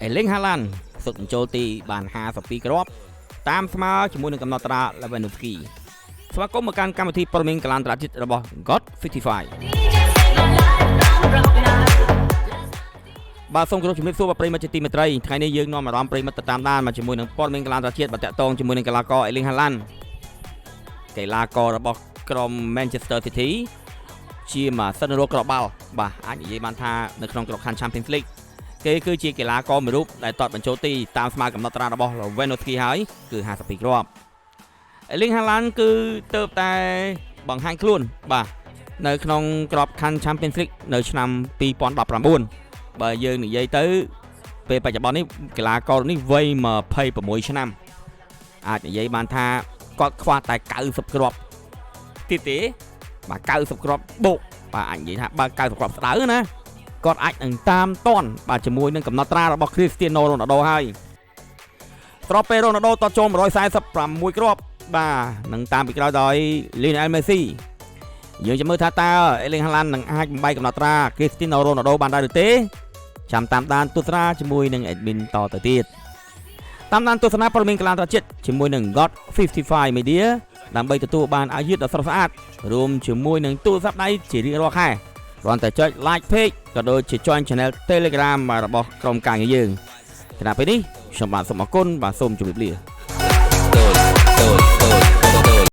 Erling Haaland សុទ្ធបញ្ចូលទីបាន52គ្រាប់តាមស្មើជាមួយនឹងកំណត់ត្រា Lewandowski ស្វាគមន៍មកកាន់កម្មវិធីព័ត៌មានកីឡាអន្តរជាតិរបស់ God 55 បាទសូមគោរពជំរាបសួរប្រិយមិត្តជាទីមេត្រីថ្ងៃនេះយើងនាំអារម្មណ៍ប្រិយមិត្តទៅតាមដានមកជាមួយនឹងព័ត៌មានកីឡាអន្តរជាតិបាទតាក់ទងជាមួយនឹងកីឡាករ Erling Haaland កីឡាកររបស់ក្រុម Manchester City ជាម៉ាស៊ីនរកគ្រាប់បាល់បាទអាចនិយាយបានថានៅក្នុងក្របខ័ណ្ឌ Champions League គេគឺជាកីឡាករមួយរូបដែលទាត់បញ្ចូលទីតាមស្មើកំណត់ត្រារបស់ Lewandowski ហើយគឺ52គ្រាប់ Erling Haaland គឺទៅតែបង្ហាញខ្លួនបាទនៅក្នុងក្របខ័ណ្ឌ Champions League នៅឆ្នាំ2019បើយើងនិយាយទៅពេលបច្ចុប្បន្ននេះកីឡាករនេះវ័យ26ឆ្នាំអាចនិយាយបានថាគាត់ខ្វះតែ90គ្រាប់ទៀតទេបាទ90គ្រាប់បូកបាទអាចនិយាយថាបើ90គ្រាប់ស្ដៅណាគាត់អាចនឹងតាមតាន់បាទជាមួយនឹងកំណត់ត្រារបស់ Cristiano Ronaldo ហើយស្របពេល Ronaldo តចូល146គ្រាប់បាទនឹងតាមពីក្រោយដោយ Lionel Messi យើងចាំមើលថាតើ Erling Haaland នឹងអាចបំបីកំណត់ត្រា Cristiano Ronaldo បានដែរឬទេចាំតាមដានទស្សនាជាមួយនឹង admin តទៅទៀតតាមដានទស្សនាព័ត៌មានកីឡាអន្តរជាតិជាមួយនឹង God 55 Media ដើម្បីទទួលបានអាយុដ៏ស្រស់ស្អាតរួមជាមួយនឹងទូរស័ព្ទដៃជារៀងរាល់ខែគ្រាន់តែចុច like page ក៏ដូចជា join channel Telegram របស់ក្រុមការងារយើងគណៈពេលនេះខ្ញុំបាទសូមអរគុណបាទសូមជម្រាបលា